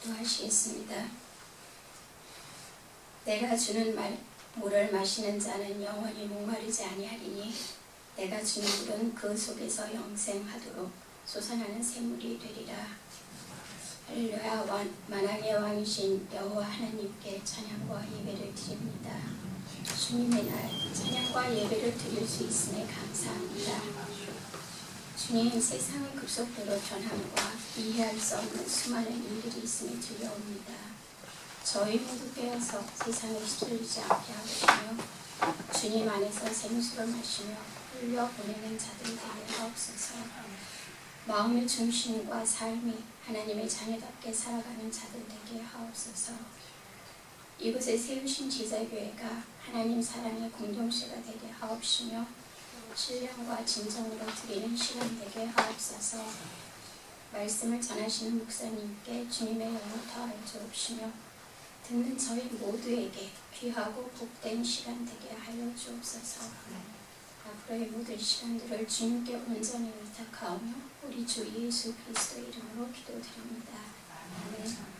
기도하시겠습니다. 내가 주는 물을 마시는 자는 영원히 목마르지 아니하리니 내가 주는 물은 그 속에서 영생하도록 솟아나는 샘물이 되리라. 할렐루야. 만왕의 왕이신 여호와 하나님께 찬양과 예배를 드립니다. 주님의 날 찬양과 예배를 드릴 수 있음에 감사합니다. 주님, 세상은 급속도로 변함과 이해할 수 없는 수많은 일들이 있음에 두려웁니다. 저희 모두 깨어서 세상에 휩쓸리지 않게 하시며 주님 안에서 생수를 마시며 흘려 보내는 자들 되게 하옵소서. 마음의 중심과 삶이 하나님의 자녀답게 살아가는 자들 되게 하옵소서. 이곳에 세우신 지자교회가 하나님 사랑의 공동체가 되게 하옵시며 신령과 진정으로 드리는 시간 되게 하옵소서. 말씀을 전하시는 목사님께 주님의 영을 더하여 주옵시며 듣는 저희 모두에게 귀하고 복된 시간 되게 하여 주옵소서. 앞으로의 모든 시간들을 주님께 온전히 의탁하오며 우리 주 예수 그리스도의 이름으로 기도드립니다. 아멘.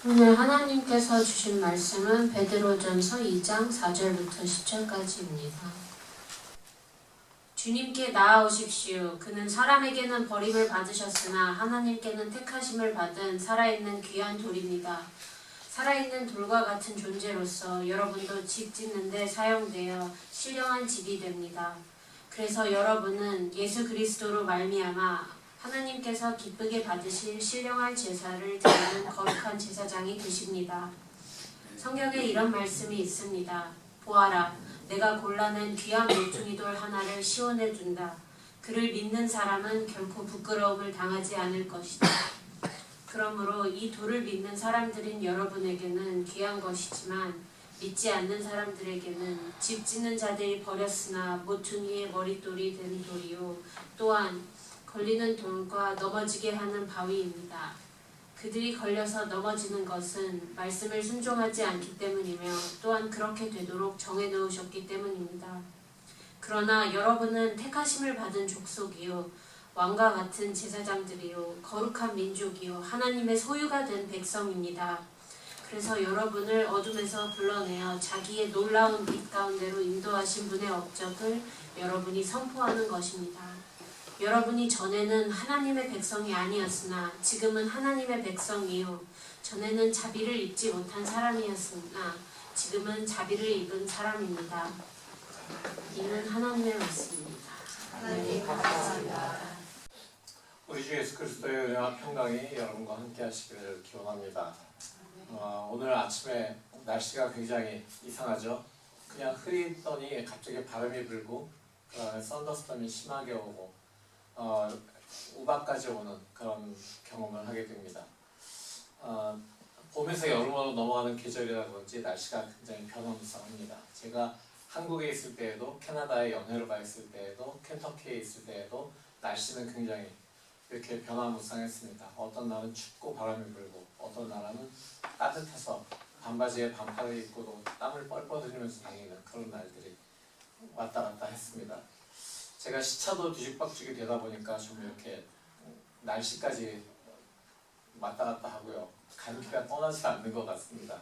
오늘 하나님께서 주신 말씀은 베드로전서 2장 4절부터 10절까지입니다. 주님께 나아오십시오. 그는 사람에게는 버림을 받으셨으나 하나님께는 택하심을 받은 살아있는 귀한 돌입니다. 살아있는 돌과 같은 존재로서 여러분도 집 짓는 데 사용되어 신령한 집이 됩니다. 그래서 여러분은 예수 그리스도로 말미암아 하나님께서 기쁘게 받으실 신령한 제사를 드리는 거룩한 제사장이 되십니다. 성경에 이런 말씀이 있습니다. 보아라, 내가 골라낸 귀한 모퉁이돌 하나를 시온에 둔다. 그를 믿는 사람은 결코 부끄러움을 당하지 않을 것이다. 그러므로 이 돌을 믿는 사람들인 여러분에게는 귀한 것이지만 믿지 않는 사람들에게는 집 짓는 자들이 버렸으나 모퉁이의 머릿돌이 된 돌이요 또한 걸리는 돌과 넘어지게 하는 바위입니다. 그들이 걸려서 넘어지는 것은 말씀을 순종하지 않기 때문이며 또한 그렇게 되도록 정해놓으셨기 때문입니다. 그러나 여러분은 택하심을 받은 족속이요 왕과 같은 제사장들이요 거룩한 민족이요 하나님의 소유가 된 백성입니다. 그래서 여러분을 어둠에서 불러내어 자기의 놀라운 빛 가운데로 인도하신 분의 업적을 여러분이 선포하는 것입니다. 여러분이 전에는 하나님의 백성이 아니었으나 지금은 하나님의 백성이요 전에는 자비를 입지 못한 사람이었으나 지금은 자비를 입은 사람입니다. 이는 하나님의 말씀입니다. 하나님 감사합니다. 우리 주 예수 그리스도의 은혜와 평강이 여러분과 함께 하시기를 기원합니다. 오늘 아침에 날씨가 굉장히 이상하죠. 그냥 흐리더니 갑자기 바람이 불고 썬더스톰이 심하게 오고 우박까지 오는 그런 경험을 하게 됩니다. 봄에서 여름으로 넘어가는 계절이라 그런지 날씨가 굉장히 변화무쌍합니다. 제가 한국에 있을 때에도 캐나다에 연애를 가 있을 때에도 켄터키에 있을 때에도 날씨는 굉장히 이렇게 변화무쌍했습니다. 어떤 날은 춥고 바람이 불고 어떤 날은 따뜻해서 반바지에 반팔을 입고도 땀을 뻘뻘 흘리면서 다니는 그런 날들이 왔다 갔다 했습니다. 제가 시차도 뒤죽박죽이 되다 보니까 좀 이렇게 날씨까지 왔다 갔다 하고요. 감기가 떠나지 않는 것 같습니다.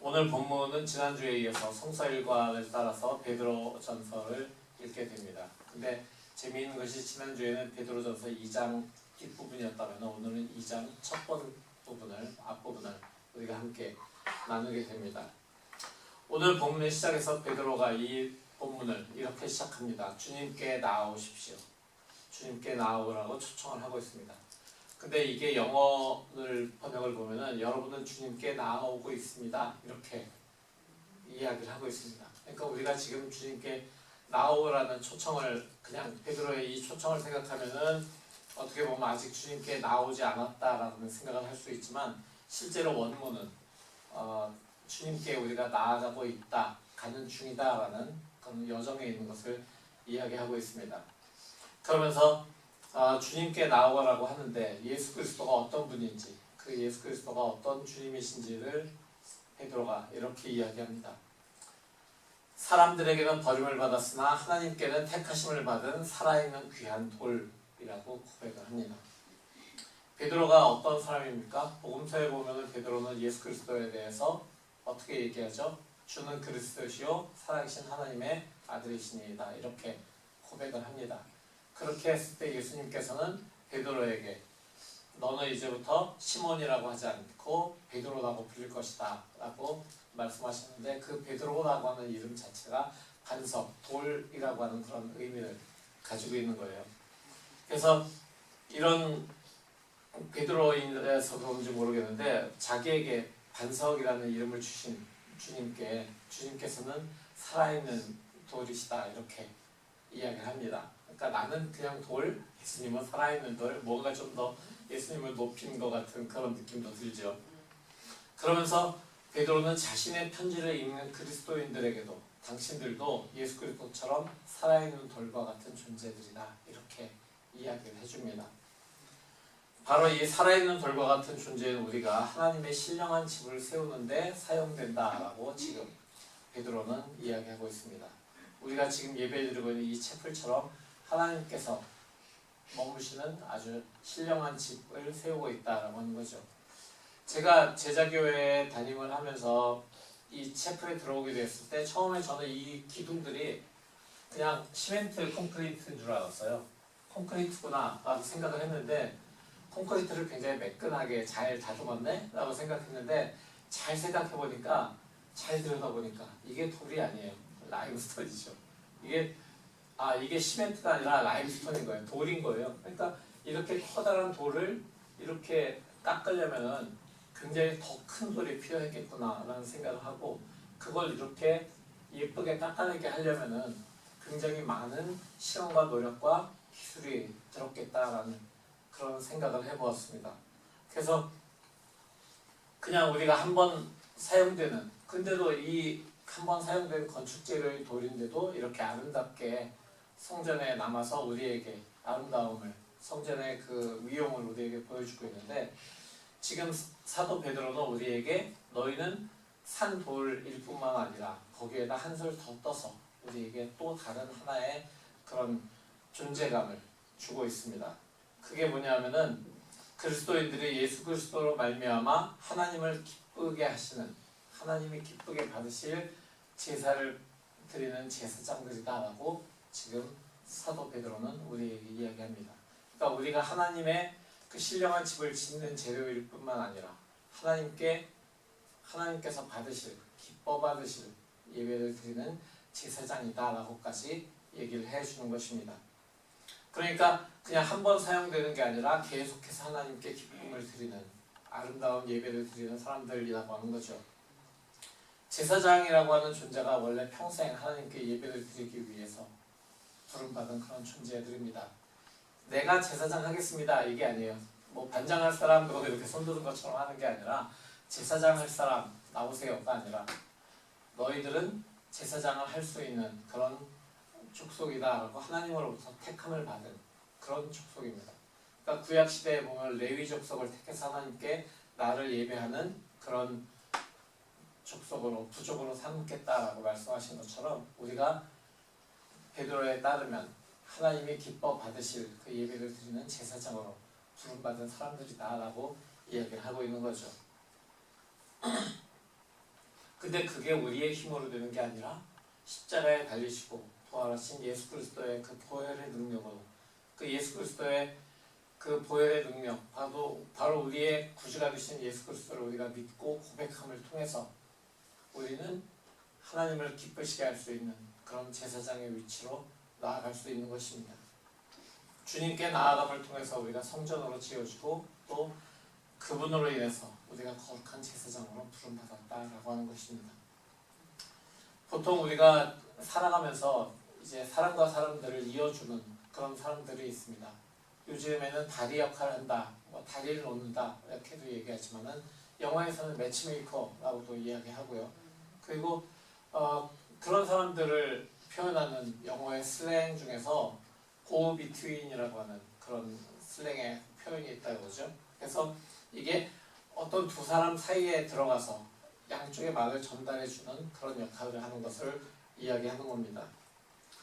오늘 본문은 지난주에 이어서 성서일관을 따라서 베드로전서를 읽게 됩니다. 근데 재미있는 것이 지난주에는 베드로전서 2장 뒷부분이었다면 오늘은 2장 첫 부분을 앞부분을 우리가 함께 나누게 됩니다. 오늘 본문의 시작에서 베드로가 이 본문을 이렇게 시작합니다. 주님께 나아오십시오. 주님께 나아오라고 초청을 하고 있습니다. 근데 이게 영어를 번역을 보면은 여러분은 주님께 나아오고 있습니다. 이렇게 이야기를 하고 있습니다. 그러니까 우리가 지금 주님께 나아오라는 초청을 그냥 베드로의 이 초청을 생각하면은 어떻게 보면 아직 주님께 나오지 않았다라는 생각을 할 수 있지만 실제로 원문은 주님께 우리가 나아가고 있다, 가는 중이다라는 그런 여정에 있는 것을 이야기하고 있습니다. 그러면서 주님께 나오라고 하는데 예수 그리스도가 어떤 분인지, 그 예수 그리스도가 어떤 주님이신지를 베드로가 이렇게 이야기합니다. 사람들에게는 버림을 받았으나 하나님께는 택하심을 받은 살아있는 귀한 돌이라고 고백을 합니다. 베드로가 어떤 사람입니까? 복음서에 보면 베드로는 예수 그리스도에 대해서 어떻게 얘기하죠? 주는 그리스도시요 살아계신 하나님의 아들이시니이다, 이렇게 고백을 합니다. 그렇게 했을 때 예수님께서는 베드로에게 너는 이제부터 시몬이라고 하지 않고 베드로라고 불릴 것이다 라고 말씀하셨는데, 그 베드로라고 하는 이름 자체가 반석, 돌이라고 하는 그런 의미를 가지고 있는 거예요. 그래서 이런 베드로인에서 그런지 모르겠는데 자기에게 반석이라는 이름을 주신 주님께서는 살아있는 돌이시다, 이렇게 이야기를 합니다. 그러니까 나는 그냥 돌, 예수님은 살아있는 돌, 뭔가 좀 더 예수님을 높인 것 같은 그런 느낌도 들죠. 그러면서 베드로는 자신의 편지를 읽는 그리스도인들에게도 당신들도 예수 그리스도처럼 살아있는 돌과 같은 존재들이다, 이렇게 이야기를 해줍니다. 바로 이 살아있는 돌과 같은 존재인 우리가 하나님의 신령한 집을 세우는데 사용된다라고 지금 베드로는 이야기하고 있습니다. 우리가 지금 예배드리고 있는 이 채플처럼 하나님께서 머무시는 아주 신령한 집을 세우고 있다라고 하는 거죠. 제가 제자교회에 담임을 하면서 이 채플에 들어오게 됐을 때 처음에 저는 이 기둥들이 그냥 시멘트 콘크리트인 줄 알았어요. 콘크리트구나 라고 생각을 했는데 콘크리트를 굉장히 매끈하게 잘 다듬었네 라고 생각했는데, 잘 생각해보니까, 잘 들여다보니까 이게 돌이 아니에요. 라임스톤이죠. 이게 시멘트가 아니라 라임스톤인 거예요. 돌인 거예요. 그러니까 이렇게 커다란 돌을 이렇게 깎으려면은 굉장히 더 큰 돌이 필요했겠구나 라는 생각을 하고, 그걸 이렇게 예쁘게 깎아내게 하려면은 굉장히 많은 시간과 노력과 기술이 들었겠다라는 그런 생각을 해보았습니다. 그래서 그냥 우리가 한번 사용되는, 근데도 이 한번 사용된 건축재료의 돌인데도 이렇게 아름답게 성전에 남아서 우리에게 아름다움을, 성전의 그 위용을 우리에게 보여주고 있는데, 지금 사도 베드로는 우리에게 너희는 산 돌일 뿐만 아니라 거기에다 한술 더 떠서 우리에게 또 다른 하나의 그런 존재감을 주고 있습니다. 그게 뭐냐면은 그리스도인들이 예수 그리스도로 말미암아 하나님을 기쁘게 하시는, 하나님이 기쁘게 받으실 제사를 드리는 제사장들이다라고 지금 사도 베드로는 우리에게 이야기합니다. 그러니까 우리가 하나님의 그 신령한 집을 짓는 재료일 뿐만 아니라 하나님께서 받으실, 기뻐 받으실 예배를 드리는 제사장이다라고까지 얘기를 해주는 것입니다. 그러니까 그냥 한 번 사용되는 게 아니라 계속해서 하나님께 기쁨을 드리는, 아름다운 예배를 드리는 사람들이라고 하는 거죠. 제사장이라고 하는 존재가 원래 평생 하나님께 예배를 드리기 위해서 부름받은 그런 존재들입니다. 내가 제사장 하겠습니다 이게 아니에요. 뭐 반장할 사람도 이렇게 손드는 것처럼 하는 게 아니라 제사장 할 사람 나오세요가 아니라 너희들은 제사장을 할 수 있는 그런 족속이다라고 하나님으로부터 택함을 받은 그런 족속입니다. 그러니까 구약 시대에 보면 레위 족속을 택해서 하나님께 나를 예배하는 그런 족속으로, 부족으로 삼겠다라고 말씀하신 것처럼 우리가 베드로에 따르면 하나님이 기뻐 받으실 그 예배를 드리는 제사장으로 부름받은 사람들이다라고 이야기를 하고 있는 거죠. 근데 그게 우리의 힘으로 되는 게 아니라 십자가에 달리시고 부활하신 예수 그리스도의 그 보혈의 능력으로, 그 예수 그리스도의 그 보혈의 능력, 바로 우리의 구주가 되신 예수 그리스도를 우리가 믿고 고백함을 통해서 우리는 하나님을 기쁘시게 할 수 있는 그런 제사장의 위치로 나아갈 수 있는 것입니다. 주님께 나아감을 통해서 우리가 성전으로 지어지고 또 그분으로 인해서 우리가 거룩한 제사장으로 부름받았다라고 하는 것입니다. 보통 우리가 살아가면서 이제 사람과 사람들을 이어주는 그런 사람들이 있습니다. 요즘에는 다리 역할을 한다, 뭐 다리를 놓는다 이렇게도 얘기하지만은 영화에서는 매치메이커라고도 이야기하고요. 그리고 그런 사람들을 표현하는 영어의 슬랭 중에서 go between이라고 하는 그런 슬랭의 표현이 있다고 그러죠. 그래서 이게 어떤 두 사람 사이에 들어가서 양쪽의 말을 전달해주는 그런 역할을 하는 것을 이야기하는 겁니다.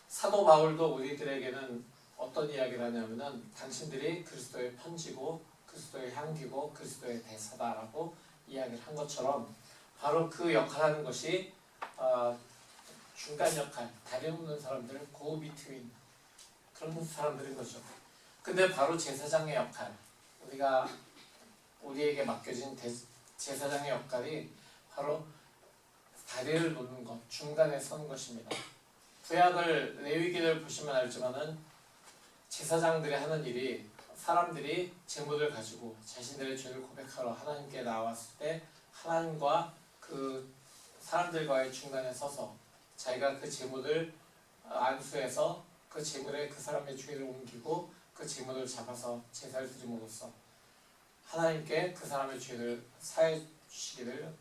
사도 바울도 우리들에게는 어떤 이야기를 하냐면은 당신들이 그리스도의 편지고 그리스도의 향기고 그리스도의 대사다라고 이야기를 한 것처럼 바로 그 역할하는 것이 중간 역할, 다리 없는 사람들을 go between 그런 사람들인 거죠. 근데 바로 제사장의 역할, 우리에게 맡겨진 제사장의 역할이 바로 다리를 놓는 것, 중간에 선 것입니다. 구약을 레위기를 보시면 알지만은 제사장들이 하는 일이 사람들이 제물을 가지고 자신들의 죄를 고백하러 하나님께 나왔을 때 하나님과 그 사람들과의 중간에 서서 자기가 그 제물을 안수해서 그 제물에 그 사람의 죄를 옮기고 그 제물을 잡아서 제사를 드림으로써 하나님께 그 사람의 죄를 사해 주시기를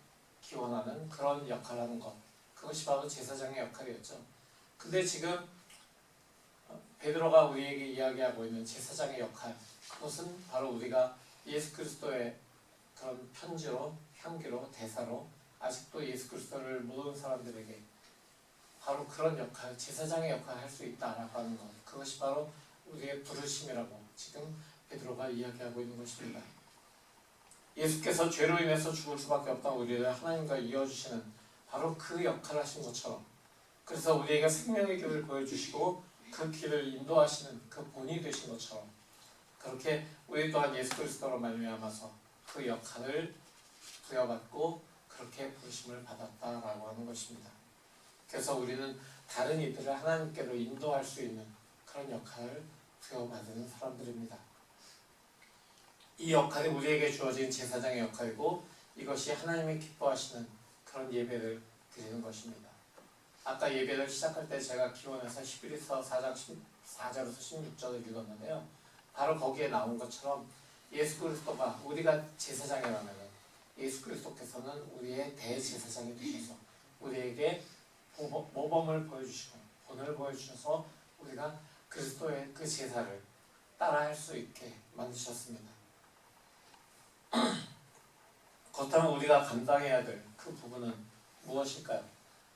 기원하는 그런 역할을 하는 것, 그것이 바로 제사장의 역할이었죠. 근데 지금 베드로가 우리에게 이야기하고 있는 제사장의 역할, 그것은 바로 우리가 예수 그리스도의 그런 편지로, 향기로, 대사로 아직도 예수 그리스도를 모르는 사람들에게 바로 그런 역할, 제사장의 역할을 할 수 있다라고 하는 것, 그것이 바로 우리의 부르심이라고 지금 베드로가 이야기하고 있는 것입니다. 예수께서 죄로 인해서 죽을 수밖에 없다는 우리를 하나님과 이어주시는 바로 그 역할을 하신 것처럼, 그래서 우리에게 생명의 길을 보여주시고 그 길을 인도하시는 그 본이 되신 것처럼, 그렇게 우리 또한 예수 그리스도로 말미암아서 그 역할을 부여받고 그렇게 부르심을 받았다라고 하는 것입니다. 그래서 우리는 다른 이들을 하나님께로 인도할 수 있는 그런 역할을 부여받는 사람들입니다. 이 역할이 우리에게 주어진 제사장의 역할이고 이것이 하나님이 기뻐하시는 그런 예배를 드리는 것입니다. 아까 예배를 시작할 때 제가 기원해서 히브리서 4장 4절에서 16절을 읽었는데요. 바로 거기에 나온 것처럼 예수 그리스도가 우리가 제사장이라면 예수 그리스도께서는 우리의 대제사장이 되셔서 우리에게 모범을 보여주시고 본을 보여주셔서 우리가 그리스도의 그 제사를 따라할 수 있게 만드셨습니다. 그렇다면 우리가 감당해야 될 그 부분은 무엇일까요?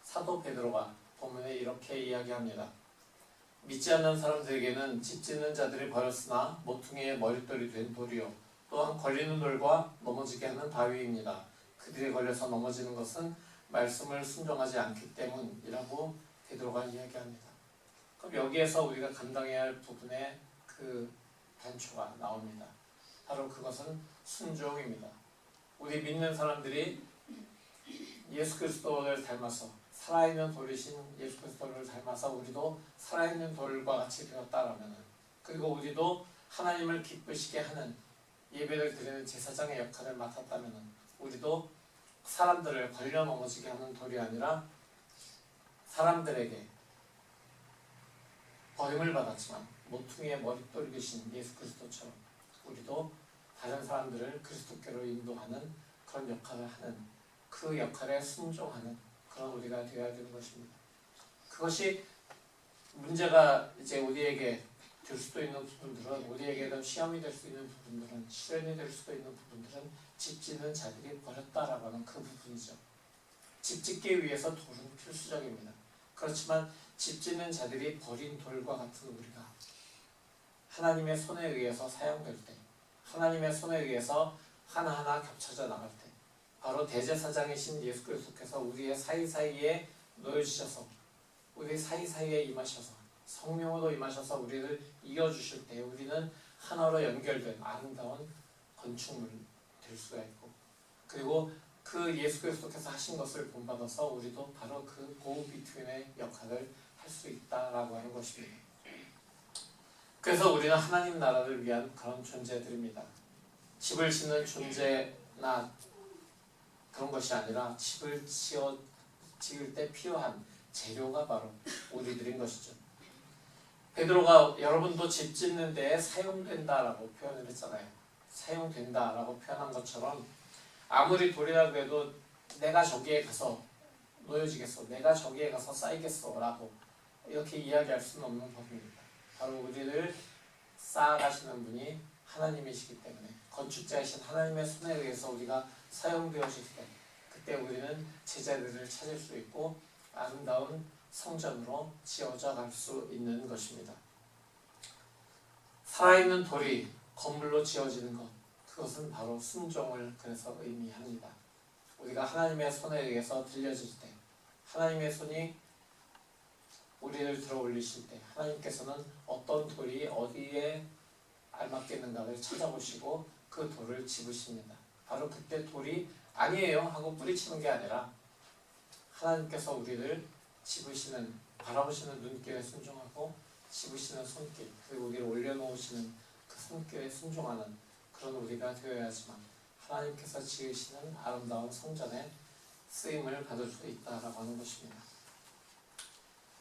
사도 베드로가 본문에 이렇게 이야기합니다. 믿지 않는 사람들에게는 집 짓는 자들이 버렸으나 모퉁이의 머릿돌이 된 돌이요 또한 걸리는 돌과 넘어지게 하는 바위입니다. 그들이 걸려서 넘어지는 것은 말씀을 순종하지 않기 때문이라고 베드로가 이야기합니다. 그럼 여기에서 우리가 감당해야 할 부분의 그 단초가 나옵니다. 바로 그것은 순종입니다. 우리 믿는 사람들이 예수 그리스도를 닮아서 살아있는 돌이신 예수 그리스도를 닮아서 우리도 살아있는 돌과 같이 되었다라면, 그리고 우리도 하나님을 기쁘시게 하는 예배를 드리는 제사장의 역할을 맡았다면 우리도 사람들을 걸려 넘어지게 하는 돌이 아니라 사람들에게 버림을 받았지만 모퉁이의 머릿돌이 되신 예수 그리스도처럼 우리도 다른 사람들을 그리스도께로 인도하는 그런 역할을 하는, 그 역할에 순종하는 그런 우리가 되어야 되는 것입니다. 그것이 문제가 이제 우리에게 될 수도 있는 부분들은, 우리에게는 시험이 될 수 있는 부분들은, 시련이 될 수도 있는 부분들은 집 짓는 자들이 버렸다라고 하는 그 부분이죠. 집 짓기 위해서 돌은 필수적입니다. 그렇지만 집 짓는 자들이 버린 돌과 같은 우리가 하나님의 손에 의해서 사용될 때, 하나님의 손에 의해서 하나하나 겹쳐져 나갈 때, 바로 대제사장이신 예수 그리스도께서 우리의 사이사이에 놓여주셔서 우리 사이사이에 임하셔서 성령으로 임하셔서 우리를 이어주실 때 우리는 하나로 연결된 아름다운 건축물 될 수가 있고, 그리고 그 예수 그리스도께서 하신 것을 본받아서 우리도 바로 그 go between의 역할을 할 수 있다라고 하는 것입니다. 그래서 우리는 하나님 나라를 위한 그런 존재들입니다. 집을 짓는 존재나 그런 것이 아니라 집을 지을 때 필요한 재료가 바로 우리들인 것이죠. 베드로가 여러분도 집 짓는 데에 사용된다라고 표현을 했잖아요. 사용된다라고 표현한 것처럼 아무리 돌이라고 해도 내가 저기에 가서 놓여지겠어, 내가 저기에 가서 쌓이겠어 라고 이렇게 이야기할 수는 없는 법입니다. 바로 우리를 쌓아가시는 분이 하나님이시기 때문에 건축자이신 하나님의 손에 의해서 우리가 사용되어질 때 그때 우리는 제자들을 찾을 수 있고 아름다운 성전으로 지어져 갈 수 있는 것입니다. 살아있는 돌이 건물로 지어지는 것, 그것은 바로 순종을 그래서 의미합니다. 우리가 하나님의 손에 의해서 들려질 때, 하나님의 손이 우리를 들어 올리실 때 하나님께서는 어떤 돌이 어디에 알맞겠는가를 찾아보시고 그 돌을 집으십니다. 바로 그때 돌이 아니에요 하고 뿌리치는 게 아니라 하나님께서 우리를 집으시는, 바라보시는 눈길에 순종하고 집으시는 손길, 그리고 우리를 올려놓으시는 그 손길에 순종하는 그런 우리가 되어야지만 하나님께서 지으시는 아름다운 성전에 쓰임을 받을 수 있다라고 하는 것입니다.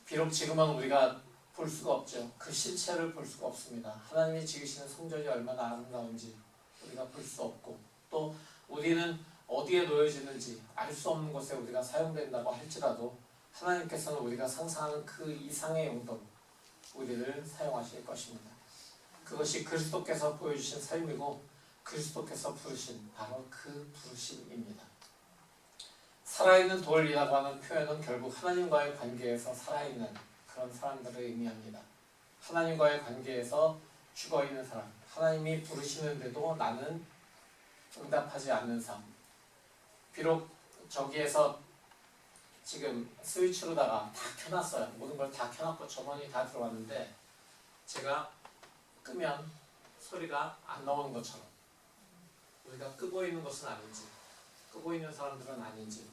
비록 지금은 우리가 볼 수가 없죠. 그 실체를 볼 수가 없습니다. 하나님이 지으시는 성전이 얼마나 아름다운지 우리가 볼 수 없고, 또 우리는 어디에 놓여지는지 알 수 없는 곳에 우리가 사용된다고 할지라도 하나님께서는 우리가 상상하는 그 이상의 용도로 우리를 사용하실 것입니다. 그것이 그리스도께서 보여주신 삶이고 그리스도께서 부르신 바로 그 부르심입니다. 살아있는 돌이라고 하는 표현은 결국 하나님과의 관계에서 살아있는 그런 사람들을 의미합니다. 하나님과의 관계에서 죽어있는 사람, 하나님이 부르시는데도 나는 응답하지 않는 삶. 비록 저기에서 지금 스위치로다가 다 켜놨어요. 모든 걸 다 켜놨고 전원이 다 들어왔는데 제가 끄면 소리가 안 나오는 것처럼 우리가 끄고 있는 것은 아닌지, 끄고 있는 사람들은 아닌지,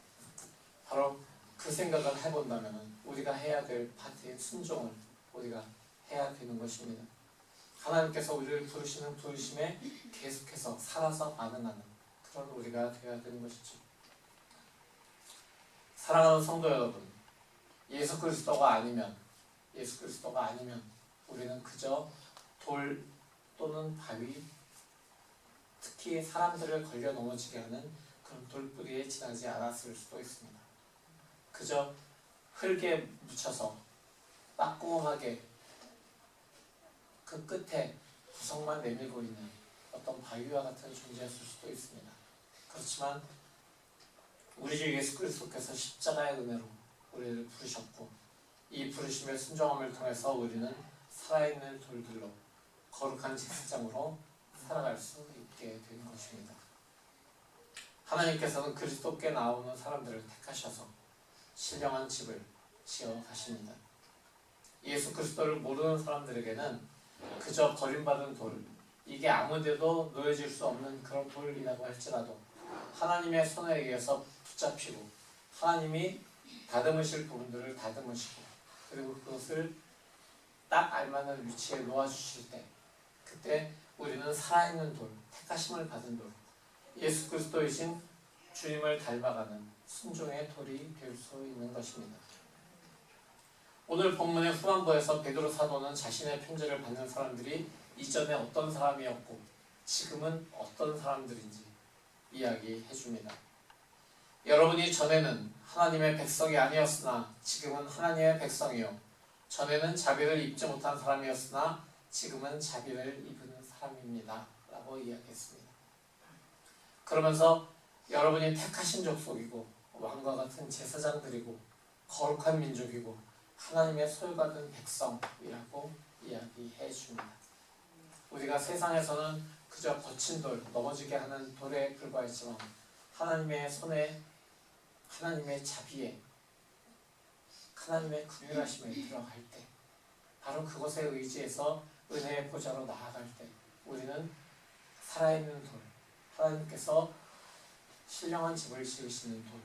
바로 그 생각을 해본다면 우리가 해야 될 파트의 순종을 우리가 해야 되는 것입니다. 하나님께서 우리를 부르시는 부르심에 계속해서 살아서 반응하는 그런 우리가 되어야 되는 것이죠. 사랑하는 성도 여러분, 예수 그리스도가 아니면 우리는 그저 돌 또는 바위, 특히 사람들을 걸려 넘어지게 하는 그런 돌뿌리에 지나지 않았을 수도 있습니다. 그저 흙에 묻혀서 따끔하게 그 끝에 구석만 내밀고 있는 어떤 바위와 같은 존재였을 수도 있습니다. 그렇지만 우리 주 예수 그리스도께서 십자가의 은혜로 우리를 부르셨고 이 부르심의 순종함을 통해서 우리는 살아있는 돌들로 거룩한 제사장으로 살아갈 수 있게 된 것입니다. 하나님께서는 그리스도께 나오는 사람들을 택하셔서 신령한 집을 지어 가십니다. 예수 그리스도를 모르는 사람들에게는 그저 버림받은 돌, 이게 아무데도 놓여질 수 없는 그런 돌이라고 할지라도 하나님의 손에 의해서 붙잡히고 하나님이 다듬으실 부분들을 다듬으시고 그리고 그것을 딱 알맞는 위치에 놓아주실 때 그때 우리는 살아있는 돌, 택하심을 받은 돌, 예수 그리스도이신 주님을 닮아가는 순종의 돌이 될 수 있는 것입니다. 오늘 본문의 후반부에서 베드로 사도는 자신의 편지를 받는 사람들이 이전에 어떤 사람이었고 지금은 어떤 사람들인지 이야기해 줍니다. 여러분이 전에는 하나님의 백성이 아니었으나 지금은 하나님의 백성이요, 전에는 자비를 입지 못한 사람이었으나 지금은 자비를 입은 사람입니다 라고 이야기했습니다. 그러면서 여러분이 택하신 족속이고 왕과 같은 제사장들이고 거룩한 민족이고 하나님의 소유받은 백성이라고 이야기해 줍니다. 우리가 세상에서는 그저 거친 돌, 넘어지게 하는 돌에 불과했지만 하나님의 손에, 하나님의 자비에, 하나님의 긍휼하심에 들어갈 때 바로 그것에 의지해서 은혜의 보좌로 나아갈 때 우리는 살아있는 돌, 하나님께서 신령한 집을 지으시는 돌,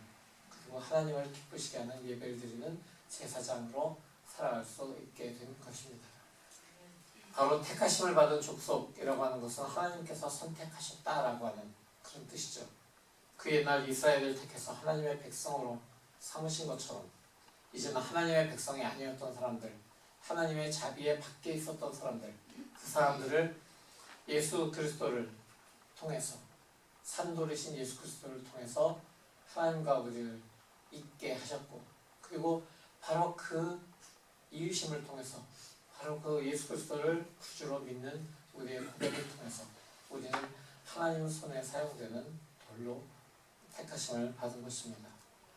그리고 하나님을 기쁘시게 하는 예배를 드리는 제사장으로 살아갈 수 있게 되는 것입니다. 바로 택하심을 받은 족속이라고 하는 것은 하나님께서 선택하셨다라고 하는 그런 뜻이죠. 그 옛날 이스라엘을 택해서 하나님의 백성으로 삼으신 것처럼 이제는 하나님의 백성이 아니었던 사람들, 하나님의 자비에 밖에 있었던 사람들, 그 사람들을 예수 그리스도를 통해서, 산돌이신 예수 그리스도를 통해서 하나님과 우리를 있게 하셨고, 그리고 바로 그 이유심을 통해서, 바로 그 예수 그리스도를 구주로 믿는 우리의 고백을 통해서 우리는 하나님 손에 사용되는 돌로 택하심을 받은 것입니다.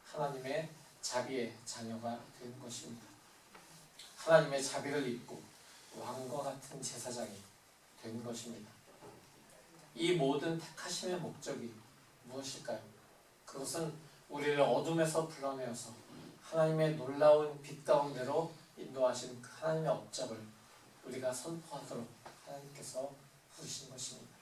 하나님의 자비의 자녀가 된 것입니다. 하나님의 자비를 입고 왕과 같은 제사장이 된 것입니다. 이 모든 택하심의 목적이 무엇일까요? 그것은 우리를 어둠에서 불러내어서 하나님의 놀라운 빛 가운데로 인도하신 그 하나님의 업적을 우리가 선포하도록 하나님께서 부르신 것입니다.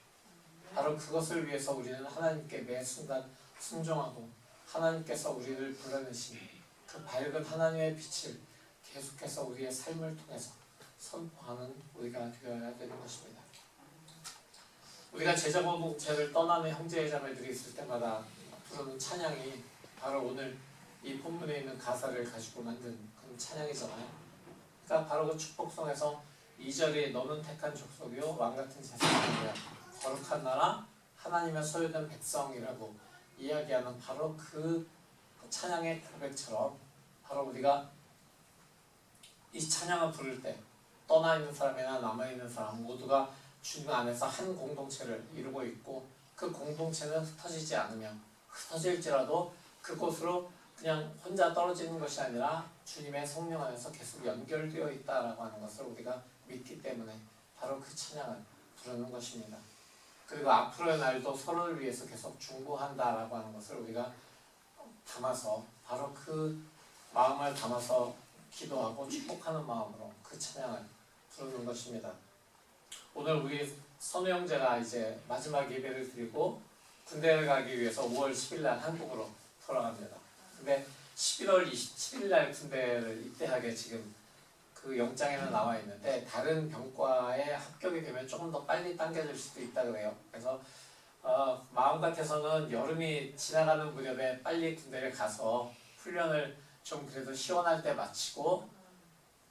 바로 그것을 위해서 우리는 하나님께 매 순간 순종하고 하나님께서 우리를 불러내신 그 밝은 하나님의 빛을 계속해서 우리의 삶을 통해서 선포하는 우리가 되어야 되는 것입니다. 우리가 제자 공동체를 떠나는 형제자매들이 있을 때마다 부르는 찬양이 바로 오늘 이 본문에 있는 가사를 가지고 만든 그런 찬양이잖아요. 그러니까 바로 그 축복성에서 2절이 너는 택한 족속이요 왕같은 제사장이야 거룩한 나라 하나님의 소유된 백성이라고 이야기하는 바로 그 찬양의 고백처럼 바로 우리가 이 찬양을 부를 때 떠나 있는 사람이나 남아 있는 사람 모두가 주님 안에서 한 공동체를 이루고 있고, 그 공동체는 흩어지지 않으며 흩어질지라도 그곳으로 그냥 혼자 떨어지는 것이 아니라 주님의 성령 안에서 계속 연결되어 있다라고 하는 것을 우리가 믿기 때문에 바로 그 찬양을 부르는 것입니다. 그리고 앞으로의 날도 서로를 위해서 계속 중보한다라고 하는 것을 우리가 담아서 바로 그 마음을 담아서 기도하고 축복하는 마음으로 그 찬양을 부르는 것입니다. 오늘 우리 선우 형제가 이제 마지막 예배를 드리고 군대를 가기 위해서 5월 10일 날 한국으로 돌아갑니다. 근데 11월 27일 날 군대를 입대하게 지금 그 영장에는 나와 있는데 다른 병과에 합격이 되면 조금 더 빨리 당겨질 수도 있다 그래요. 그래서 마음 같아서는 여름이 지나가는 무렵에 빨리 군대를 가서 훈련을 좀 그래도 시원할 때 마치고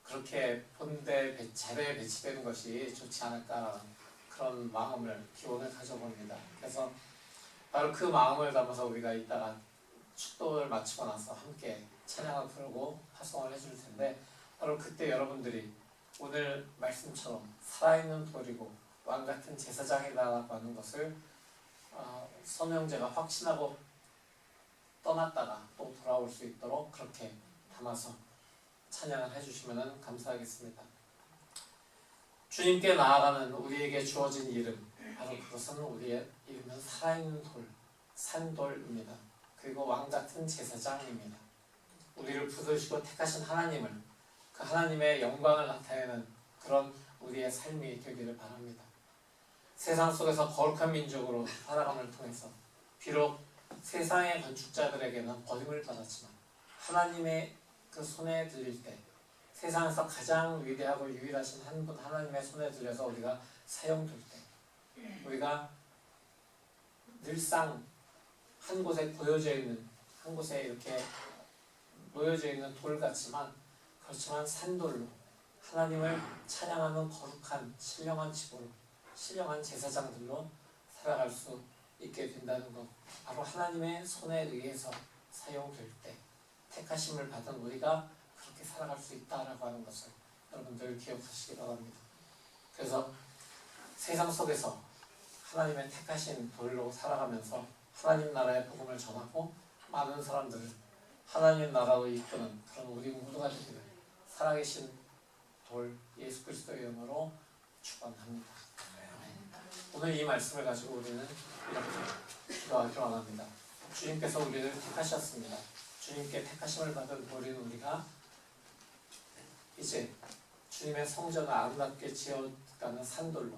그렇게 본대 자료에 배치되는 것이 좋지 않을까라는 그런 마음을 기원을 가져봅니다. 그래서 바로 그 마음을 담아서 우리가 이따가 축도를 마치고 나서 함께 찬양을 부르고 파송을 해줄 텐데, 바로 그때 여러분들이 오늘 말씀처럼 살아있는 돌이고 왕같은 제사장이라고 하는 것을 선우 형제가 확신하고 떠났다가 또 돌아올 수 있도록 그렇게 담아서 찬양을 해주시면 감사하겠습니다. 주님께 나아가는 우리에게 주어진 이름, 바로 그것은 우리의 이름은 살아있는 돌, 산돌입니다. 그리고 왕같은 제사장입니다. 우리를 부르시고 택하신 하나님을, 그 하나님의 영광을 나타내는 그런 우리의 삶이 되기를 바랍니다. 세상 속에서 거룩한 민족으로 살아감을 통해서 비록 세상의 건축자들에게는 버림을 받았지만 하나님의 그 손에 들릴 때 세상에서 가장 위대하고 유일하신 한 분 하나님의 손에 들려서 우리가 사용될 때 우리가 늘상 한 곳에 고여져 있는, 한 곳에 이렇게 놓여져 있는 돌 같지만 그렇지만 산돌로 하나님을 찬양하는 거룩한 신령한 집으로 신령한 제사장들로 살아갈 수 있게 된다는 것, 바로 하나님의 손에 의해서 사용될 때 택하심을 받은 우리가 그렇게 살아갈 수 있다라고 하는 것을 여러분들 기억하시기 바랍니다. 그래서 세상 속에서 하나님의 택하신 돌로 살아가면서 하나님 나라의 복음을 전하고 많은 사람들을 하나님 나라로 이끄는 그런 우리 모두가 되기를 살아계신 돌 예수 그리스도의 이름으로 축원합니다. 오늘 이 말씀을 가지고 우리는 이렇게 기도하기로 원합니다. 주님께서 우리를 택하셨습니다. 주님께 택하심을 받은 우리는 우리가 이제 주님의 성전을 아름답게 지어가는 산돌로,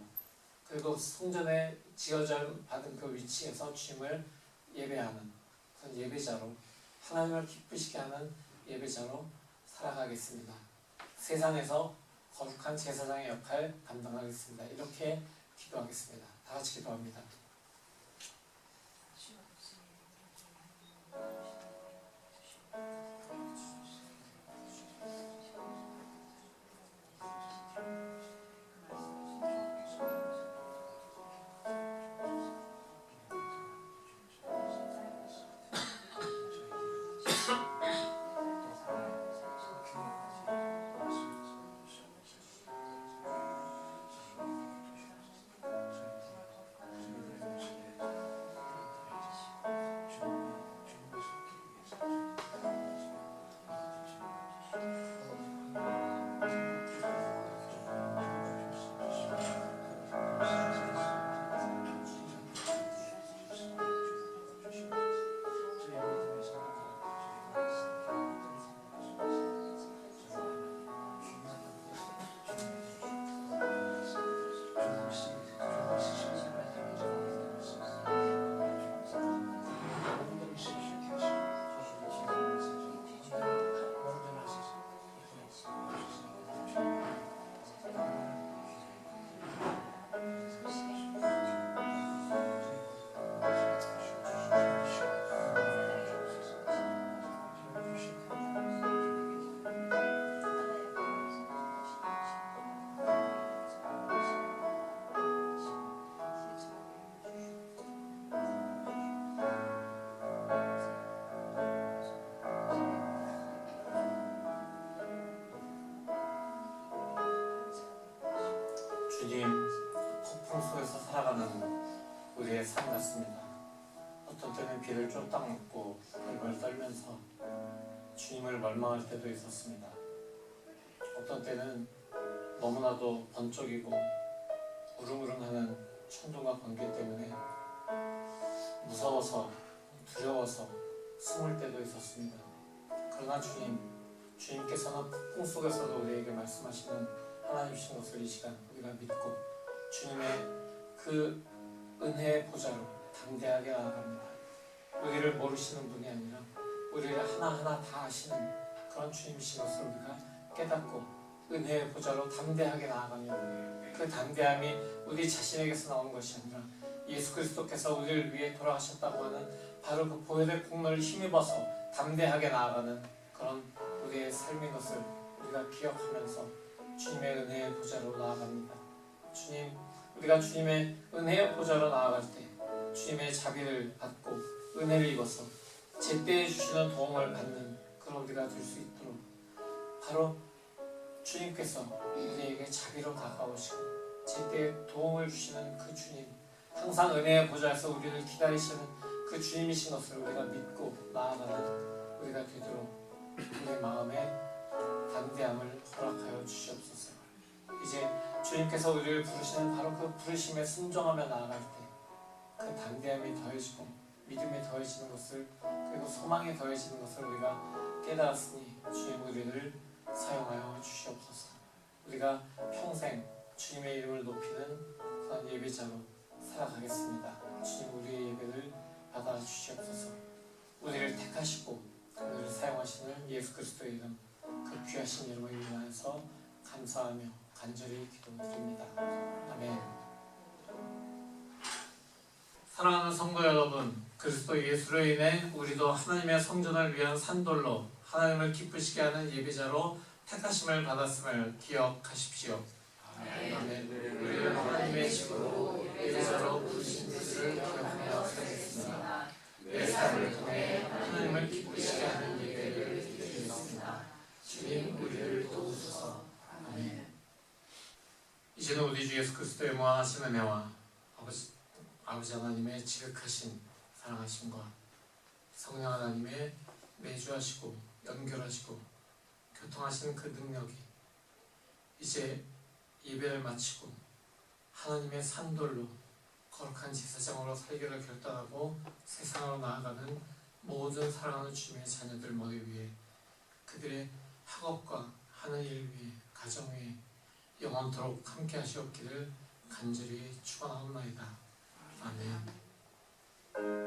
그리고 성전에 지어져 받은 그 위치에서 주님을 예배하는 그런 예배자로, 하나님을 기쁘시게 하는 예배자로 살아가겠습니다. 세상에서 거룩한 제사장의 역할 감당하겠습니다. 이렇게 기도하겠습니다. 다 같이 기도합니다. 주님, 폭풍 속에서 살아가는 우리의 삶 같습니다. 어떤 때는 비를 쫄딱 맞고 벌벌 떨면서 주님을 멀망할 때도 있었습니다. 어떤 때는 너무나도 번쩍이고 우릉우릉하는 천둥과 번개 때문에 무서워서 두려워서 숨을 때도 있었습니다. 그러나 주님께서는 폭풍 속에서도 우리에게 말씀하시는 하나님이신 것을 이 시간 우리가 믿고 주님의 그 은혜의 보좌로 담대하게 나아갑니다. 우리를 모르시는 분이 아니라 우리를 하나하나 다 아시는 그런 주님이신 것을 우리가 깨닫고 은혜의 보좌로 담대하게 나아갑니다. 그 담대함이 우리 자신에게서 나온 것이 아니라 예수 그리스도께서 우리를 위해 돌아가셨다고 하는 바로 그 보혈의 국물을 힘입어서 담대하게 나아가는 그런 우리의 삶인 것을 우리가 기억하면서 주님의 은혜의 보좌로 나아갑니다. 주님, 우리가 주님의 은혜의 보좌로 나아갈 때 주님의 자비를 받고 은혜를 입어서 제때에 주시는 도움을 받는 그런 우리가 될 수 있도록 바로 주님께서 우리에게 자비로 다가오시고 제때에 도움을 주시는 그 주님, 항상 은혜의 보좌에서 우리를 기다리시는 그 주님이신 것을 우리가 믿고 나아가는 우리가 되도록 우리의 마음에 담대함을 허락하여 주시옵소서. 이제 주님께서 우리를 부르시는 바로 그 부르심에 순종하며 나아갈 때 그 담대함이 더해지고 믿음이 더해지는 것을 그리고 소망이 더해지는 것을 우리가 깨달았으니 주님 우리를 사용하여 주시옵소서. 우리가 평생 주님의 이름을 높이는 그런 예배자로 살아가겠습니다. 주님 우리의 예배를 받아 주시옵소서. 우리를 택하시고 우리를 사용하시는 예수 그리스도의 이름 그 귀하신 이름을 인하여서 감사하며 간절히 기도드립니다. 아멘. 사랑하는 성도 여러분, 그리스도 예수로 인해 우리도 하나님의 성전을 위한 산돌로 하나님을 기쁘시게 하는 예배자로 택하심을 받았음을 기억하십시오. 아멘. 우리를 하나님의 집으로 예배자로 부르신 뜻을 기억하며 살겠습니다. 내 삶을 통해 하나님을 기쁘시게 하는 예배를 드리겠습니다. 주님 우리를 도우소서. 아멘. 이제는 우리 주 예수 그리스도의 무한하신 은혜와 아버지 하나님의 지극하신 사랑하심과 성령 하나님의 내주하시고 연결하시고 교통하시는 그 능력이 이제 예배를 마치고 하나님의 산돌로 거룩한 제사장으로 살기를 결단하고 세상으로 나아가는 모든 사랑하는 주님의 자녀들 머리 위에 그들의 학업과 하는 일 위에 가정 위에 영원토록 함께 하시옵기를 간절히 축원하옵나이다. 아멘.